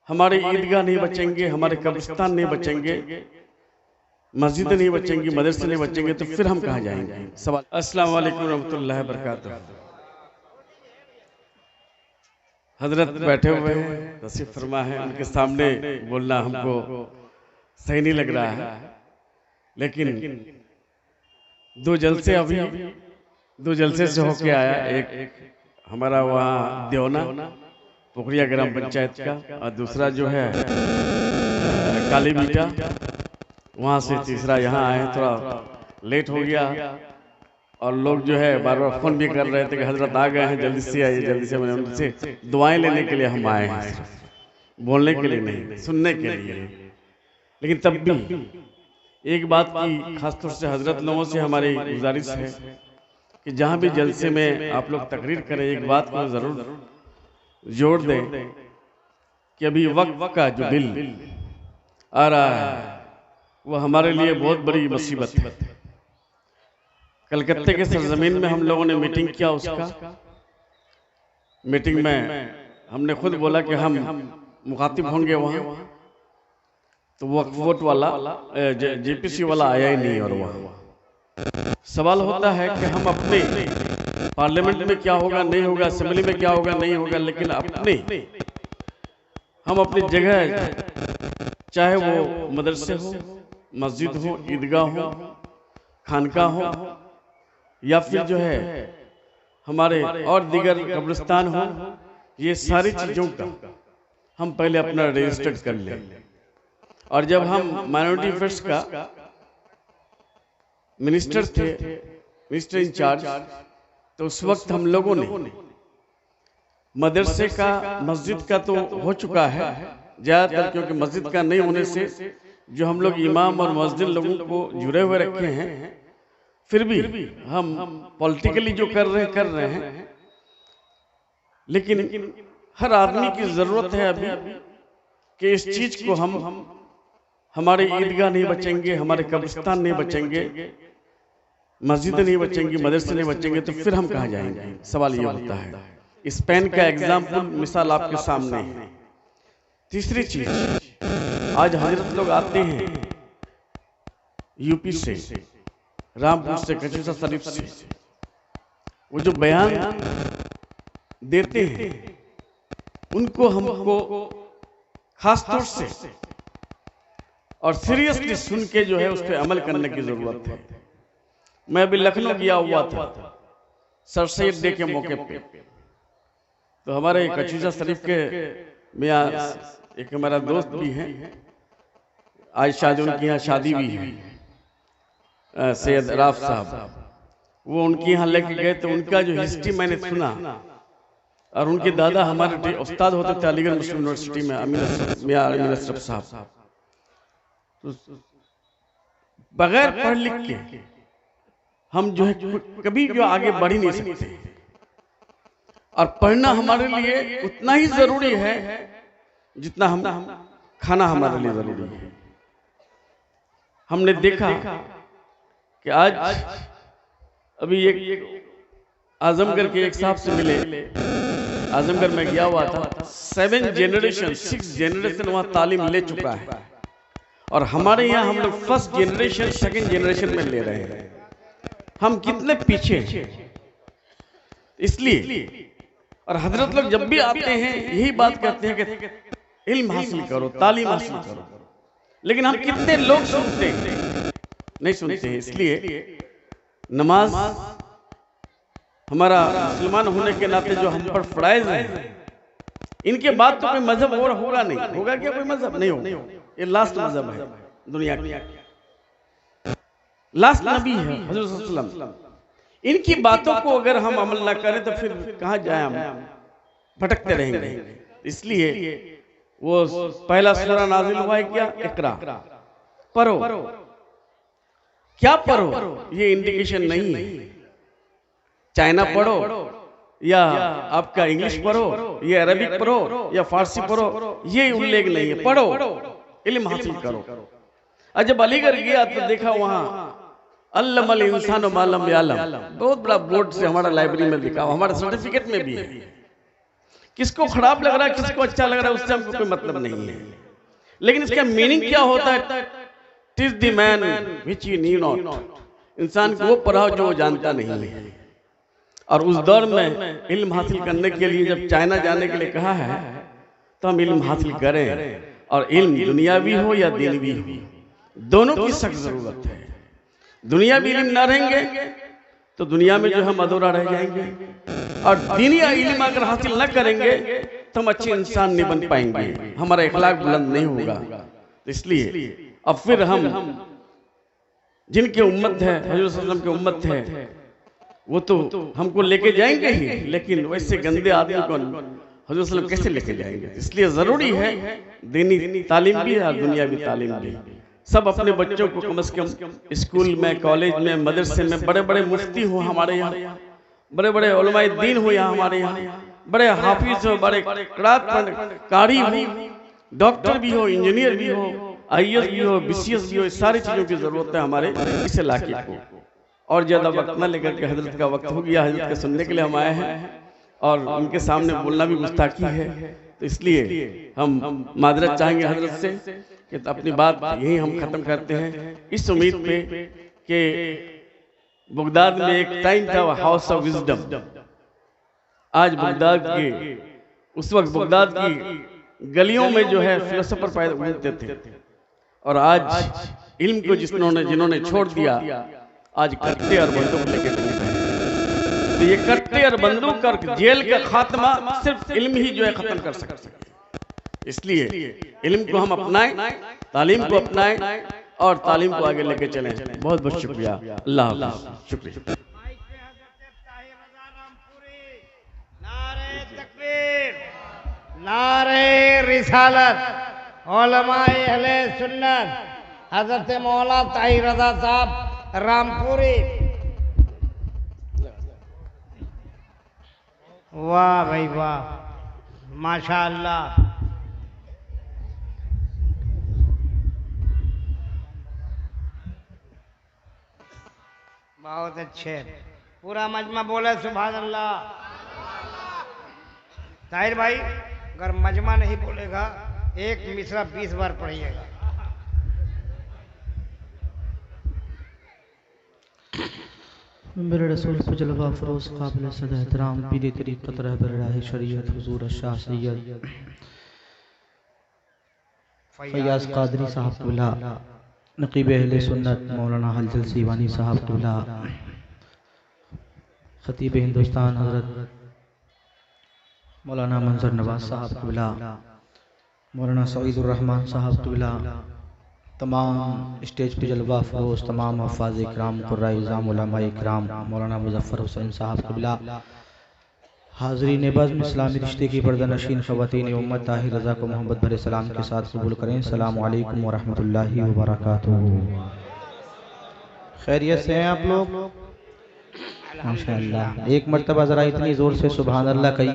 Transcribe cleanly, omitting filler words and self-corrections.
हमारे ईदगाह नहीं बचेंगे, हमारे कब्रिस्तान नहीं बचेंगे, मस्जिद नहीं बचेंगी, मदरसे नहीं बचेंगे, तो फिर हम कहाँ जाएंगे? सवाल। अस्सलाम वालेकुम रहमतुल्लाहि व बरकातुहू। हजरत बैठे हुए हैं, तशरीफ फरमा है, उनके सामने बोलना हमको सही नहीं लग रहा है, लेकिन दो जलसे से होके आया। एक हमारा वहाँ देवना पोखरिया ग्राम पंचायत का, और दूसरा जो है काली मीठा, वहाँ से तीसरा यहाँ आए। थोड़ा लेट हो गया और लोग जो है बार बार फोन भी कर रहे थे कि हजरत आ गए हैं, जल्दी से आइए, जल्दी से। मैंने उनसे दुआएं लेने के लिए हम आए हैं, बोलने के लिए नहीं, सुनने के लिए। लेकिन तब भी एक बात की खासतौर से हजरत लोगों से हमारी गुजारिश है कि जहाँ भी जलसे में आप लोग तकरीर करें, एक बात को जरूर जोड़ दें कि अभी वक्त का जो बिल आ रहा है वो हमारे लिए बहुत बड़ी मुसीबत है। कलकत्ते के सरजमीन में हम लोगों ने मीटिंग किया। उसका मीटिंग में हमने खुद बोला कि हम मुखातिब होंगे वहाँ, तो वो वोट वाला जेपीसी वाला आया ही नहीं। और वहाँ सवाल होता है कि हम अपने पार्लियामेंट में क्या होगा नहीं होगा, असेंबली में क्या होगा नहीं होगा, लेकिन हम अपनी जगह, चाहे वो मदरसे हो, मस्जिद हो, ईदगाह हो, खानका हो, या फिर जो है हमारे और दीगर कब्रिस्तान हो, ये सारी चीज़ों का हम पहले अपना रजिस्टर कर लें। और जब हम माइनॉरिटी अफेयर्स का मिनिस्टर थे, मिनिस्टर इंचार्ज, तो उस वक्त हम लोगों ने मदरसे का, मस्जिद का तो हो चुका है ज़्यादातर, क्योंकि मस्जिद का नहीं होने से जो हम लोग इमाम और मुअज्जिन लोगों को जुड़े हुए रखे हैं, फिर भी हम पॉलिटिकली जो कर रहे हैं, लेकिन हर आदमी की ज़रूरत है अभी कि इस चीज़ को हम हमारे ईदगाह नहीं बचेंगे, हमारे कब्रिस्तान नहीं बचेंगे, मस्जिद नहीं बचेंगी, मदरसे नहीं बचेंगे, तो फिर हम कहाँ जाएंगे? सवाल ये होता है। स्पेन का एग्जाम्पल, मिसाल आपके सामने है। तीसरी चीज, आज हजरत लोग आते हैं यूपी से, रामपुर से, कचूसा शरीफ से, वो जो बयान देते हैं उनको हमको खासतौर से और सीरियसली सुन के जो है उस पर अमल करने की जरूरत है। मैं अभी लखनऊ गया हुआ था सर सैयद डे के मौके पे, तो हमारे कचूसा शरीफ के मियाँ एक हमारा दोस्त भी हैं, आज शायद उनकी यहाँ शादी भी है, सैयद राफ साहब, वो उनके यहाँ लेके गए, तो उनका जो हिस्ट्री मैंने सुना, और उनके दादा हमारे उस्ताद होते थे अलीगढ़ मुस्लिम यूनिवर्सिटी में, मियाँ अमीन अशरफ साहब। तो बगैर पढ़ लिख के हम जो है कभी जो आगे बढ़ ही नहीं सकते, और पढ़ना हमारे लिए उतना ही जरूरी है जितना हम खाना हमारे लिए जरूरी है। हमने देखा कि आज अभी एक आजमगढ़ के एक साहब से मिले, आजमगढ़ में गया हुआ था, 6 जनरेशन वहाँ तालीम ले चुका है, और हमारे यहाँ हम लोग फर्स्ट जनरेशन, सेकंड जनरेशन में ले रहे हैं। हम कितने पीछे हैं इसलिए। और हजरत लोग जब भी आते हैं यही बात कहते हैं कि इल्म हासिल करो, तालीम हासिल करो, लेकिन हम कितने लोग सुनते हैं? नहीं सुनते हैं। इसलिए नमाज हमारा मुसलमान होने के नाते जो हम पर फराइज है, इनके बाद तो कोई मजहब और होगा नहीं, होगा क्या कोई मजहब? नहीं होगा। ये लास्ट मजहब है दुनिया की, लास्ट नबी है हजरत सल्लल्लाहु अलैहि वसल्लम। इनकी बातों को अगर हम अमल ना करें तो फिर कहाँ जाए? हम भटकते रहेंगे। इसलिए वो पहला सूरा नाजिल हुआ है क्या? इकरा, पढ़ो। क्या पढ़ो ये इंडिकेशन नहीं है। चाइना पढ़ो या आपका इंग्लिश पढ़ो या अरबिक पढ़ो या फारसी पढ़ो, ये उल्लेख नहीं है। पढ़ो, इल्म हासिल करो। और जब अलीगढ़ गया तो देखा वहाँ अल्लमल इंसान मालम यालम, बहुत बड़ा बोर्ड से हमारा लाइब्रेरी में लिखा, हमारे सर्टिफिकेट में भी है किसको खराब लग रहा है, किसको अच्छा लग रहा है, उससे हमको कोई मतलब नहीं है। लेकिन इसका मीनिंग क्या होता है? Tis the man which you knee not, इंसान को वो पढ़ाओ जो वो जानता नहीं है। और उस दौर में इल्म हासिल करने के लिए जब चाइना जाने के लिए कहा है तो हम इल्म हासिल करें, और इल्म दुनियावी हो या दीनवी हो, दोनों की सख्त जरूरत है। दुनियावी इल्म ना रहेंगे तो दुनिया में जो हम अधूरा रह जाएंगे, और दीनी इल्म अगर हासिल न करेंगे तो हम अच्छे इंसान नहीं बन पाएंगे, हमारा इखलाक बुलंद नहीं होगा। तो इसलिए अब फिर हम जिनके उम्मत है, हजरत सल्लल्लाहु अलैहि वसल्लम के उम्मत है, वो तो हमको लेके जाएंगे ही, लेकिन वैसे गंदे आदमी को हजरत सल्लल्लाहु अलैहि वसल्लम कैसे लेके जाएंगे? इसलिए जरूरी है दीनी तालीम भी और दुनियावी तालीम भी। सब अपने बच्चों को कम से कम स्कूल में, कॉलेज में, मदरसे में, बड़े बड़े मुफ्ती हो हमारे यहाँ, बड़े बड़े उलमाए दीन हो यहाँ हमारे यहाँ, बड़े हाफिज हो, बड़े कारी हो, डॉक्टर भी हो, इंजीनियर भी हो, IAS भी हो, BCS भी हो, सारी चीजों की जरूरत है हमारे इस इलाके को। और ज्यादा वक्त न लेकर के हजरत का वक्त हो गया, हजरत के सुनने के लिए हम आए हैं और उनके सामने बोलना भी गुस्ताखी है, तो इसलिए हम माजरत चाहेंगे हजरत से कि अपनी बात यही हम खत्म करते हैं, इस उम्मीद पे कि बगदाद में एक टाइम था हाउस ऑफ विजडम। आज बगदाद के, उस वक्त बगदाद की गलियों में जो है फिलोसोफर पैदा होते थे, और आज इल्म को जिन्होंने छोड़ दिया, आज कट्टे और बंदूक लेके घूम रहे हैं। तो ये कट्टे और बंदूक और जेल का खात्मा सिर्फ इल्म ही जो है खत्म कर सकते हैं। इसलिए इल्म को हम अपनाएं, तालीम को अपनाएं और तालीम को आगे लेके चलें। बहुत बहुत शुक्रिया, अल्लाह हाफ़िज़, शुक्रिया। नारे रिसालत, उलमाए अहले सुन्नत, हजरत मौला ताहिर रज़ा साहब रामपुरी। वाह भाई वाह, माशाअल्लाह। बहुत अच्छे, पूरा मजमा बोले सुभान अल्लाह। ताहिर भाई अगर मजमा नहीं बोलेगा, एक मिसरा 20 बार पढ़िएगा। मेरे रसूल पे जलवा फरोज काबिल सद एहतराम पीर तरीक़त रहबर राह शरीयत हुजूर शाह सैयद फैयाज कादरी साहब क़िबला, नक़ीब अहले सुन्नत मौलाना हलचल सीवानी साहब क़िबला, ख़तीब हिंदुस्तान हज़रत मौलाना मंजर नवाज साहब क़िबला, मौलाना सईदुर रहमान साहब क़िबला, तमाम स्टेज पे जलवा फरोज तमाम हफ़ाज़ इकराम, क़ुर्राए इज़ाम, उलमाए इकराम, मौलाना मुज़फ़्फ़र हुसैन साहब क़िबला, हाज़रीन बज़्म, इस्लामी रिश्ते की पर्दानशीन ख़वातीन उम्मत, ताहिर रज़ा को मोहब्बत भरे सलाम के साथ कबूल करें। अस्सलामु अलैकुम व रहमतुल्लाहि व बरकातुहू। खैरियत से हैं आप लोग? माशाअल्लाह। एक मर्तबा ज़रा इतनी ज़ोर से सुभान अल्लाह कहिए।